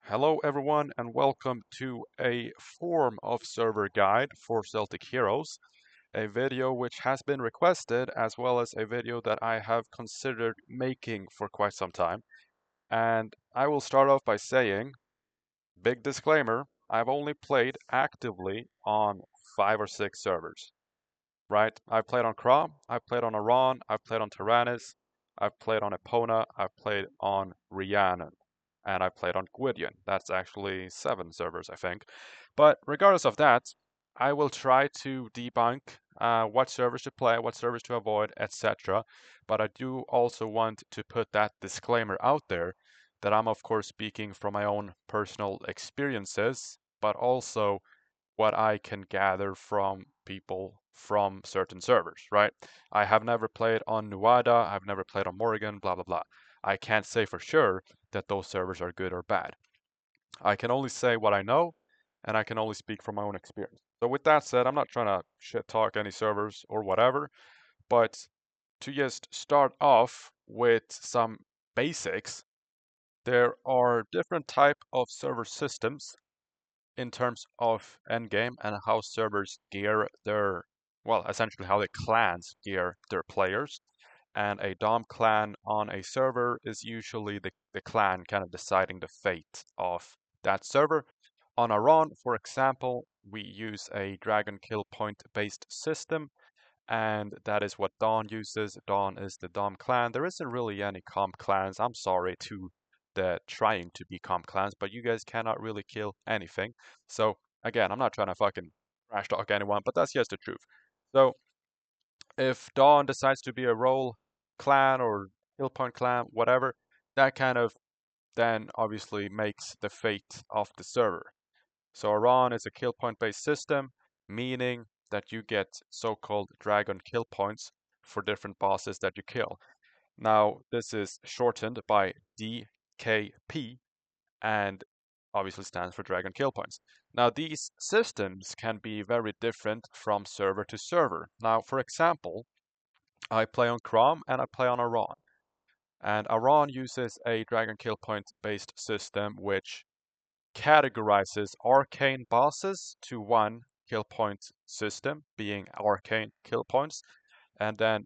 Hello everyone and welcome to a form of server guide for Celtic Heroes, a video which has been requested as well as a video that I have considered making for quite some time. And I will start off by saying, big disclaimer, I've only played actively on 5 or 6 servers, right? I've played on Crom, I've played on Iran, I've played on Tyrannus, I've played on Epona, I've played on Rhiannon, and I played on Gwydion. That's actually 7 servers, I think. But regardless of that, I will try to debunk what servers to play, what servers to avoid, etc. But I do also want to put that disclaimer out there that I'm, of course, speaking from my own personal experiences, but also what I can gather from people from certain servers, right? I have never played on Nuada, I've never played on Morrigan, blah, blah, blah. I can't say for sure that those servers are good or bad. I can only say what I know, and I can only speak from my own experience. So with that said, I'm not trying to shit talk any servers or whatever, but to just start off with some basics, there are different type of server systems in terms of endgame and how servers gear their, well, essentially how the clans gear their players. And a Dom clan on a server is usually the clan kind of deciding the fate of that server. On Iran, for example, we use a dragon kill point based system, and that is what Dawn uses. Dawn is the Dom clan. There isn't really any comp clans. I'm sorry to the trying to be comp clans, but you guys cannot really kill anything. So again, I'm not trying to fucking trash talk anyone, but that's just the truth. So if Dawn decides to be a role clan or kill point clan, whatever, that kind of then obviously makes the fate of the server. So Iran is a kill point based system, meaning that you get so-called dragon kill points for different bosses that you kill. Now, this is shortened by DKP and obviously stands for dragon kill points. Now, these systems can be very different from server to server. Now, for example, I play on Crom and I play on Iran. And Iran uses a dragon kill point based system which categorizes arcane bosses to one kill point system, being arcane kill points, and then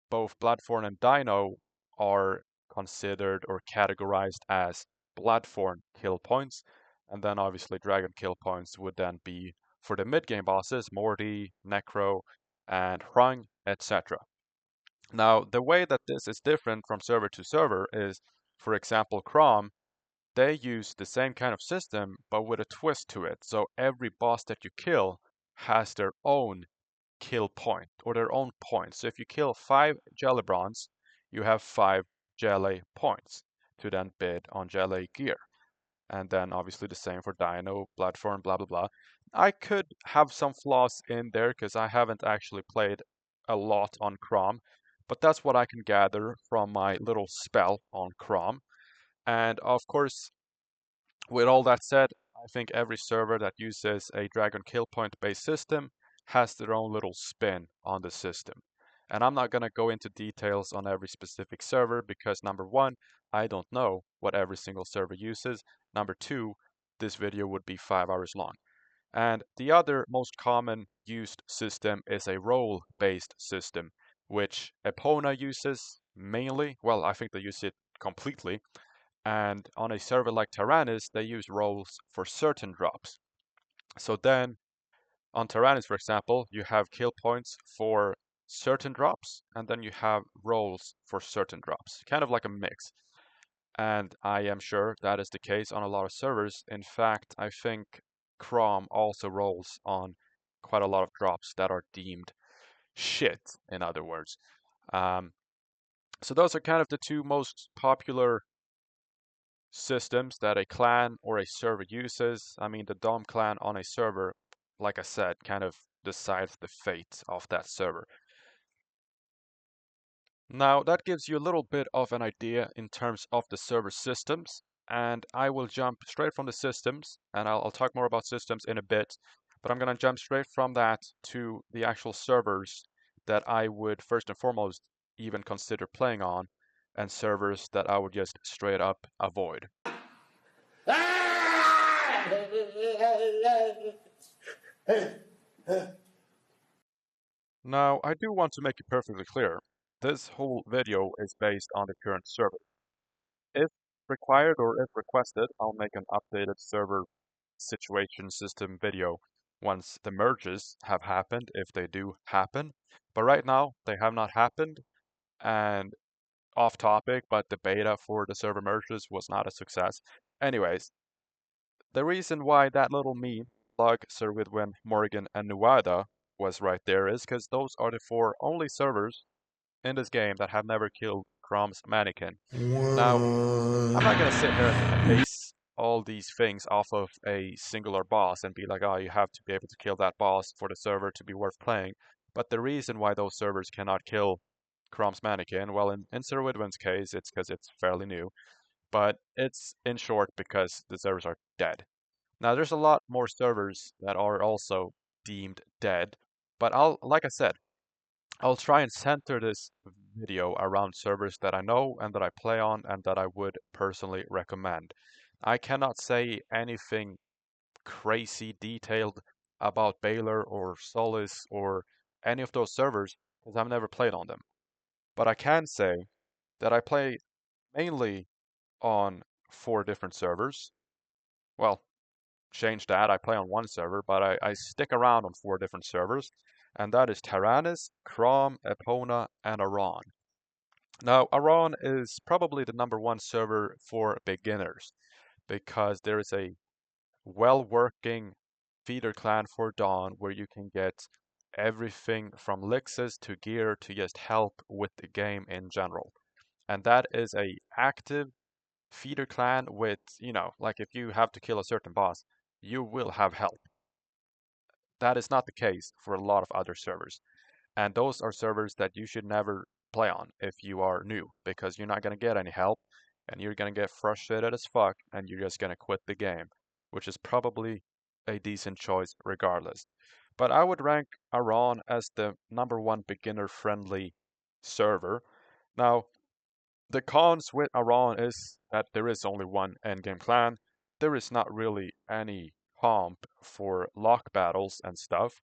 both Bloodthorn and Dino are considered or categorized as Bloodthorn kill points, and then obviously Dragon kill points would then be for the mid-game bosses, Morty, Necro, and Hrung, etc. Now, the way that this is different from server to server is, for example, Crom, they use the same kind of system, but with a twist to it. So every boss that you kill has their own kill point or their own points. So if you kill 5 jelly bronze, you have 5 jelly points to then bid on jelly gear. And then obviously the same for Dino, Bloodthorn, blah blah blah. I could have some flaws in there because I haven't actually played a lot on Crom, but that's what I can gather from my little spell on Crom. And of course, with all that said, I think every server that uses a Dragon Kill Point based system has their own little spin on the system. And I'm not going to go into details on every specific server because number one, I don't know what every single server uses. Number two, this video would be 5 hours long. And the other most common used system is a role based system, which Epona uses mainly. Well, I think they use it completely, and on a server like Tyrannus, they use roles for certain drops. So then on Tyrannus, for example, you have kill points for certain drops, and then you have roles for certain drops, kind of like a mix. And I am sure that is the case on a lot of servers. In fact, I think Crom also rolls on quite a lot of drops that are deemed shit, in other words. Um, so those are kind of the two most popular systems that a clan or a server uses. I mean, the Dom clan on a server, like I said, kind of decides the fate of that server. Now, that gives you a little bit of an idea in terms of the server systems, and I will jump straight from the systems, and I'll talk more about systems in a bit, but I'm going to jump straight from that to the actual servers that I would first and foremost even consider playing on, and servers that I would just straight up avoid. Now, I do want to make it perfectly clear. This whole video is based on the current server. If required or if requested, I'll make an updated server situation system video once the merges have happened, if they do happen. But right now, they have not happened, and off topic, but the beta for the server merges was not a success. Anyways, the reason why that little meme, Lug, Sir Widwin, Morgan, and Nuada was right there is because those are the four only servers in this game that have never killed Crom's mannequin. Now, I'm not gonna sit here and base all these things off of a singular boss and be like, oh, you have to be able to kill that boss for the server to be worth playing. But the reason why those servers cannot kill Crom's mannequin, well, in Sir Widwin's case, it's because it's fairly new, but it's in short because the servers are dead. Now, there's a lot more servers that are also deemed dead, but like I said, I'll try and center this video around servers that I know and that I play on and that I would personally recommend. I cannot say anything crazy detailed about Baylor or Solis or any of those servers because I've never played on them. But I can say that I play mainly on four different servers. Well, change that. I play on one server, but I stick around on four different servers, and that is Tyrannus, Crom, Epona, and Iran. Now, Iran is probably the number one server for beginners because there is a well-working feeder clan for Dawn where you can get everything from elixir to gear to just help with the game in general. And that is a active feeder clan with, like if you have to kill a certain boss, you will have help. That is not the case for a lot of other servers. And those are servers that you should never play on if you are new, because you're not going to get any help and you're going to get frustrated as fuck and you're just going to quit the game, which is probably a decent choice regardless. But I would rank Iran as the number one beginner friendly server. Now, the cons with Iran is that there is only one endgame clan. There is not really any comp for lock battles and stuff.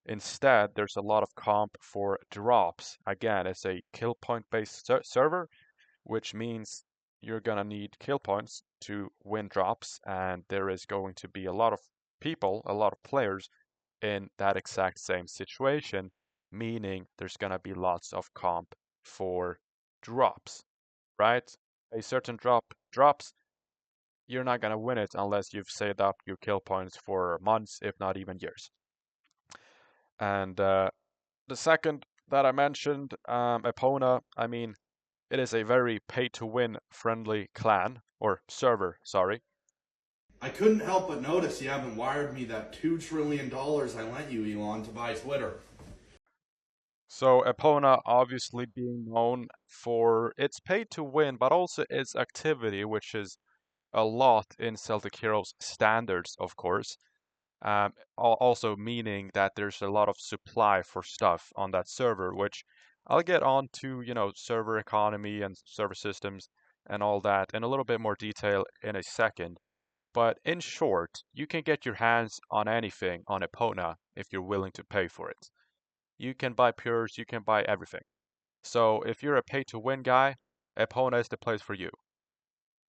Instead, there's a lot of comp for drops. Again, it's a kill point based server, which means you're gonna need kill points to win drops, and there is going to be a lot of people, a lot of players in that exact same situation, meaning there's gonna be lots of comp for drops, right? A certain drops, you're not gonna win it unless you've saved up your kill points for months, if not even years. And the second that I mentioned, Epona, I mean, it is a very pay-to-win friendly clan, or server, sorry. I couldn't help but notice you haven't wired me that $2 trillion I lent you, Elon, to buy Twitter. So Epona obviously being known for its pay-to-win, but also its activity, which is a lot in Celtic Heroes standards, of course. Also meaning that there's a lot of supply for stuff on that server, which I'll get on to, server economy and server systems and all that in a little bit more detail in a second. But in short, you can get your hands on anything on Epona if you're willing to pay for it. You can buy pures, you can buy everything. So if you're a pay to win guy, Epona is the place for you.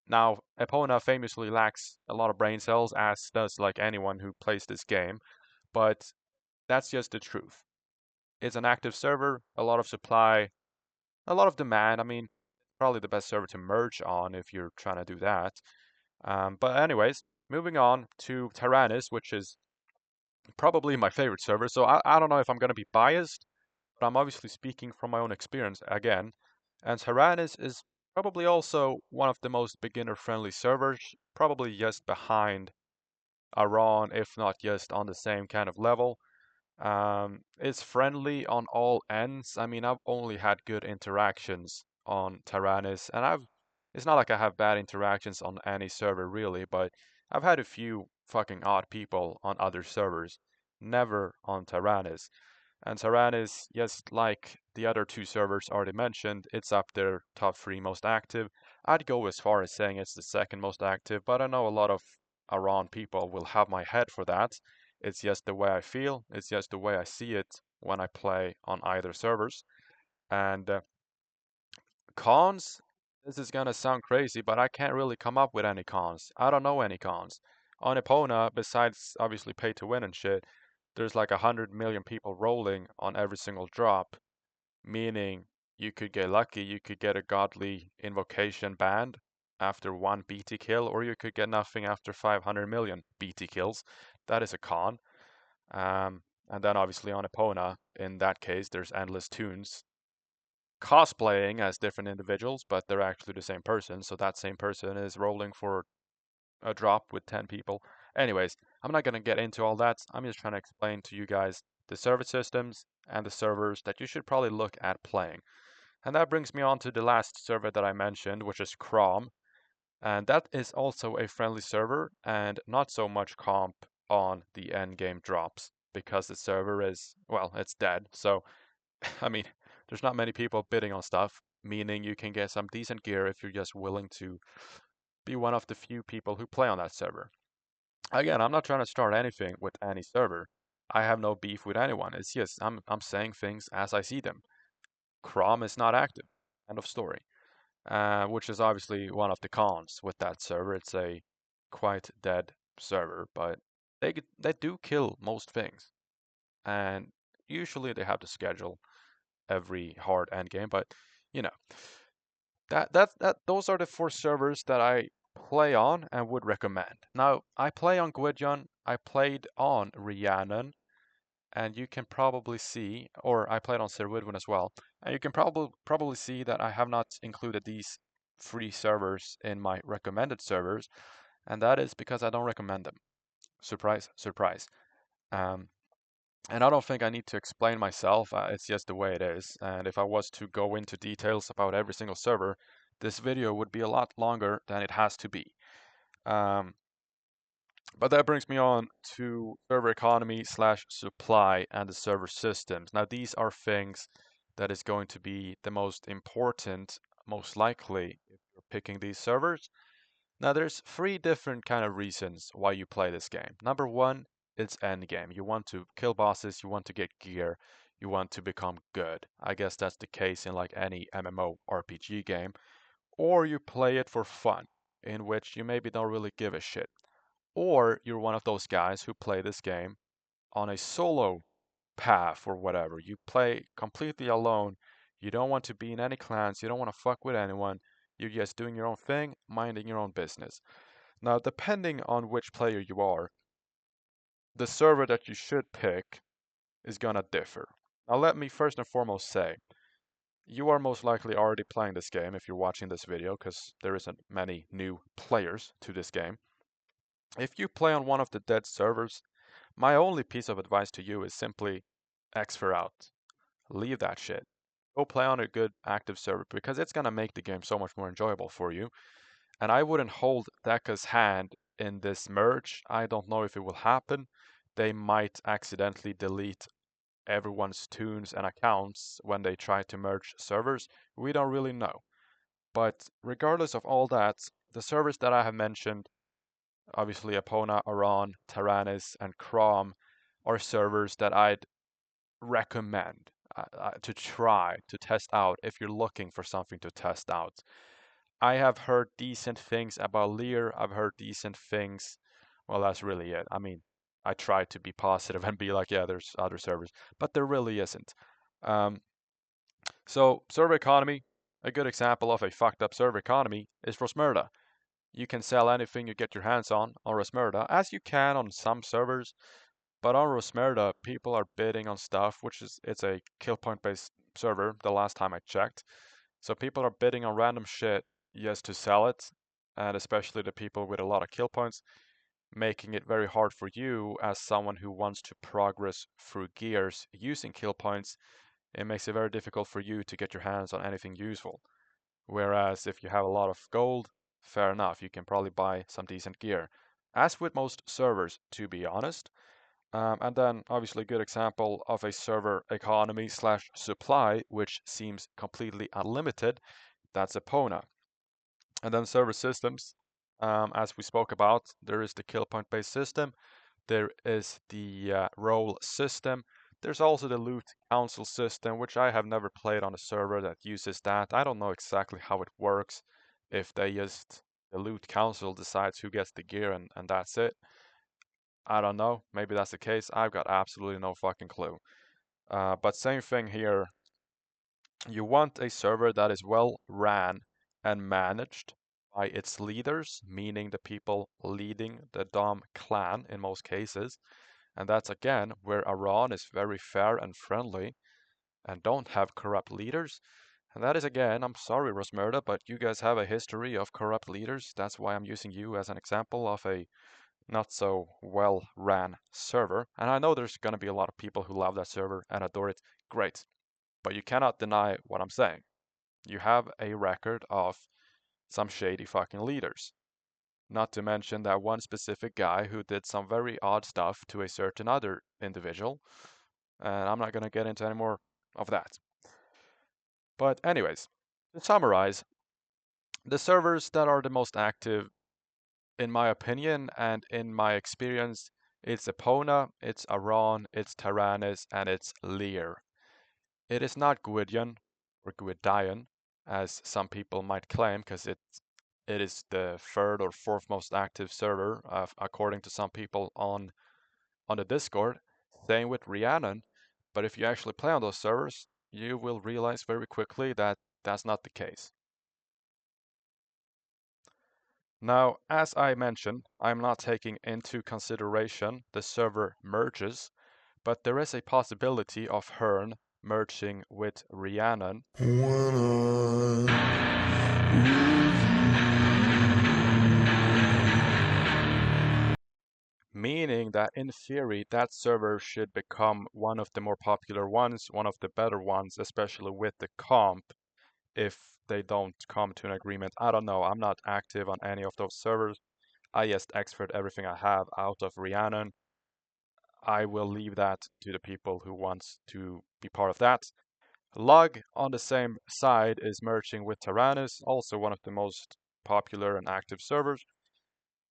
Now, Epona famously lacks a lot of brain cells, as does like anyone who plays this game, but that's just the truth. It's an active server, a lot of supply, a lot of demand. I mean, probably the best server to merge on if you're trying to do that. But anyways, moving on to Tyrannus, which is probably my favorite server. So I don't know if I'm going to be biased, but I'm obviously speaking from my own experience again. And Tyrannus is probably also one of the most beginner-friendly servers, probably just behind Iran, if not just on the same kind of level. It's friendly on all ends. I mean, I've only had good interactions on Tyrannus, and it's not like I have bad interactions on any server really, but I've had a few fucking odd people on other servers, never on Tyrannus. And Tyrannus, just like the other two servers already mentioned, it's up there, top three most active. I'd go as far as saying it's the second most active, but I know a lot of Iran people will have my head for that. It's just the way I feel. It's just the way I see it when I play on either servers. And cons, this is gonna sound crazy, but I can't really come up with any cons. I don't know any cons. On Epona, besides obviously pay to win and shit, there's like 100 million people rolling on every single drop, meaning you could get lucky, you could get a godly invocation band after one BT kill, or you could get nothing after 500 million BT kills. That is a con. And then obviously on Epona, in that case, there's endless tunes cosplaying as different individuals, but they're actually the same person. So that same person is rolling for a drop with 10 people. Anyways, I'm not going to get into all that. I'm just trying to explain to you guys the server systems and the servers that you should probably look at playing. And that brings me on to the last server that I mentioned, which is Crom. And that is also a friendly server and not so much comp on the end game drops because the server is, well, it's dead. So I mean, there's not many people bidding on stuff, meaning you can get some decent gear if you're just willing to be one of the few people who play on that server. Again, I'm not trying to start anything with any server. I have no beef with anyone. It's just I'm saying things as I see them. Crom is not active. End of story. Which is obviously one of the cons with that server. It's a quite dead server, but they do kill most things, and usually they have the schedule every hard end game, but you know, that those are the four servers that I play on and would recommend. Now, I play on Gwydion, I played on Rhiannon, and you can probably see, or I played on Sir Widwin as well, and you can probably see that I have not included these free servers in my recommended servers, and that is because I don't recommend them. Surprise, surprise. Um, and I don't think I need to explain myself, it's just the way it is. And if I was to go into details about every single server, this video would be a lot longer than it has to be. Um, but that brings me on to server economy slash supply and the server systems. Now, these are things that is going to be the most important, most likely, if you're picking these servers. Now there's three different kind of reasons why you play this game. Number one, it's end game. You want to kill bosses, you want to get gear, you want to become good. I guess that's the case in like any MMO RPG game. Or you play it for fun, in which you maybe don't really give a shit. Or you're one of those guys who play this game on a solo path or whatever. You play completely alone. You don't want to be in any clans, you don't want to fuck with anyone. You're just doing your own thing, minding your own business. Now, depending on which player you are, the server that you should pick is gonna differ. Now, let me first and foremost say, you are most likely already playing this game if you're watching this video, because there isn't many new players to this game. If you play on one of the dead servers, my only piece of advice to you is simply Xfer out. Leave that shit. Go play on a good active server because it's gonna make the game so much more enjoyable for you. And I wouldn't hold Deka's hand in this merge. I don't know if it will happen. They might accidentally delete everyone's tunes and accounts when they try to merge servers. We don't really know. But regardless of all that, the servers that I have mentioned, obviously Epona, Aran, Taranis, and Crom, are servers that I'd recommend to try to test out if you're looking for something to test out. I have heard decent things about Lear. I've heard decent things. Well, that's really it. I mean, I try to be positive and be like, yeah, there's other servers, but there really isn't. Um, so server economy, a good example of a fucked up server economy is Rosmerda. You can sell anything you get your hands on Rosmerda, as you can on some servers, but on Rosmerda, people are bidding on stuff, which is it's a kill point based server. The last time I checked. So people are bidding on random shit just to sell it, and especially the people with a lot of kill points, making it very hard for you as someone who wants to progress through gears using kill points. It makes it very difficult for you to get your hands on anything useful. Whereas if you have a lot of gold, fair enough, you can probably buy some decent gear. As with most servers, to be honest. And then obviously a good example of a server economy slash supply, which seems completely unlimited, that's Epona. And then server systems, as we spoke about, there is the kill point based system, There is the role system. There's also the loot council system, which I have never played on a server that uses that. I don't know exactly how it works. If they just, the loot council decides who gets the gear and that's it. I don't know. Maybe that's the case. I've got absolutely no fucking clue. But same thing here. You want a server that is well ran and managed by its leaders, meaning the people leading the Dom clan in most cases. And that's again where Iran is very fair and friendly and don't have corrupt leaders. And that is again, I'm sorry, Rosmerda, but you guys have a history of corrupt leaders. That's why I'm using you as an example of a not so well ran server. And I know there's going to be a lot of people who love that server and adore it. Great. But you cannot deny what I'm saying. You have a record of some shady fucking leaders. Not to mention that one specific guy who did some very odd stuff to a certain other individual. And I'm not going to get into any more of that. But, anyways, to summarize, the servers that are the most active, in my opinion and in my experience, it's Epona, it's Aran, it's Tyrannus, and it's Lear. It is not Gwydion or Gwydion, as some people might claim, because it is the third or fourth most active server, according to some people on the Discord. Same with Rhiannon, but if you actually play on those servers, you will realize very quickly that that's not the case. Now, as I mentioned, I'm not taking into consideration the server merges, but there is a possibility of Hearn merging with Rhiannon. Meaning that in theory, that server should become one of the more popular ones, one of the better ones, especially with the comp, if they don't come to an agreement. I don't know. I'm not active on any of those servers. I just export everything I have out of Rhiannon. I will leave that to the people who wants to be part of that. Lug on the same side is merging with Tyrannus, also one of the most popular and active servers.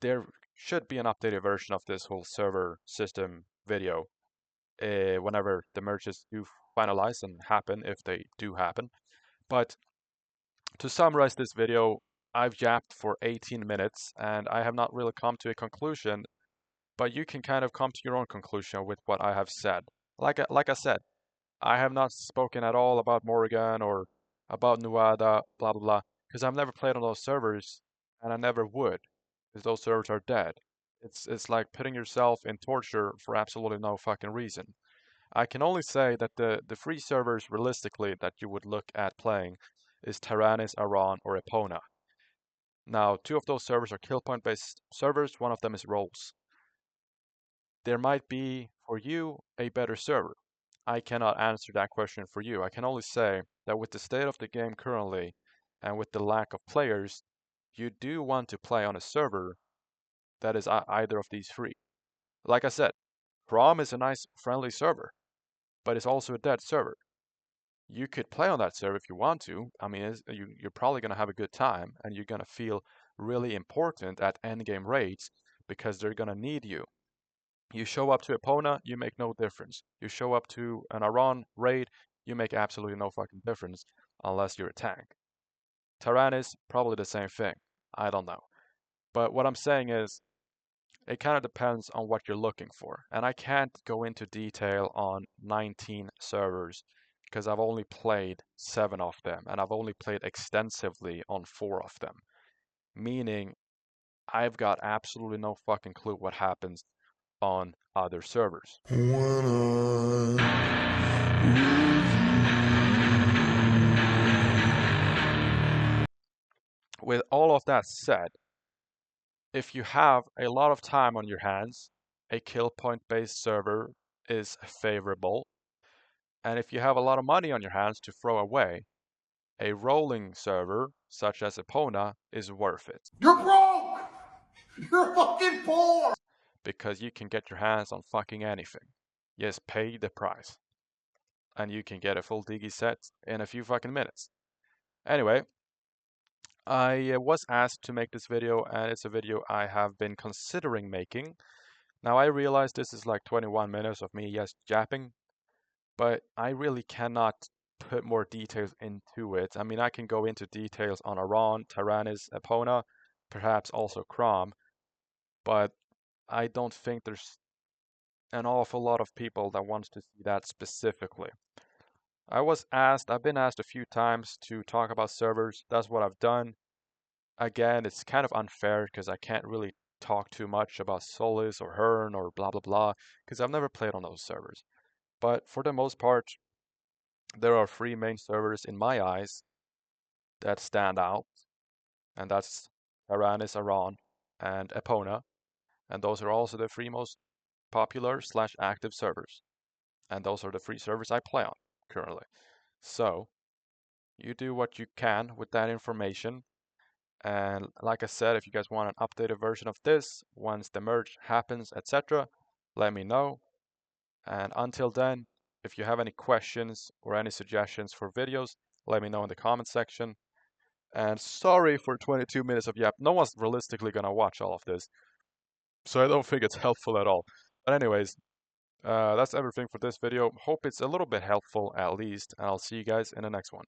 There should be an updated version of this whole server system video whenever the merges do finalize and happen, if they do happen. But to summarize this video, I've yapped for 18 minutes and I have not really come to a conclusion, but you can kind of come to your own conclusion with what I have said. Like I said, I have not spoken at all about Morrigan or about Nuada, blah blah blah, because I've never played on those servers and I never would, because those servers are dead. It's like putting yourself in torture for absolutely no fucking reason. I can only say that the free servers realistically that you would look at playing is Tyrannus, Aran, or Epona. Now, two of those servers are kill point based servers, one of them is roles. There might be for you a better server. I cannot answer that question for you. I can only say that with the state of the game currently and with the lack of players, you do want to play on a server that is either of these three. Like I said, Crom is a nice friendly server, but it's also a dead server. You could play on that server if you want to. I mean, you're probably going to have a good time and you're going to feel really important at endgame raids because they're going to need you. You show up to Epona, you make no difference. You show up to an Aran raid, you make absolutely no fucking difference unless you're a tank. Tyrannus, probably the same thing. I don't know. But what I'm saying is, it kind of depends on what you're looking for. And I can't go into detail on 19 servers because I've only played 7 of them and I've only played extensively on 4 of them. Meaning, I've got absolutely no fucking clue what happens on other servers. With all of that said, if you have a lot of time on your hands, a kill point based server is favorable. And if you have a lot of money on your hands to throw away, a rolling server such as Epona is worth it. You're broke! You're fucking poor! Because you can get your hands on fucking anything. Just pay the price. And you can get a full Digi set in a few fucking minutes. Anyway, I was asked to make this video and it's a video I have been considering making. Now I realize this is like 21 minutes of me just japping, but I really cannot put more details into it. I mean, I can go into details on Iran, Tyrannus, Epona, perhaps also Crom, but I don't think there's an awful lot of people that wants to see that specifically. I've been asked a few times to talk about servers. That's what I've done. Again, it's kind of unfair because I can't really talk too much about Solis or Hearn or blah blah blah because I've never played on those servers. But for the most part, there are three main servers in my eyes that stand out, and that's Tyrannus, Iran, and Epona, and those are also the three most popular slash active servers, and those are the three servers I play on currently. So you do what you can with that information. And like I said, if you guys want an updated version of this, once the merge happens, etc., let me know. And until then, if you have any questions or any suggestions for videos, let me know in the comment section. And sorry for 22 minutes of yap. No one's realistically gonna watch all of this, so I don't think it's helpful at all. But anyways, that's everything for this video. Hope it's a little bit helpful at least, and I'll see you guys in the next one.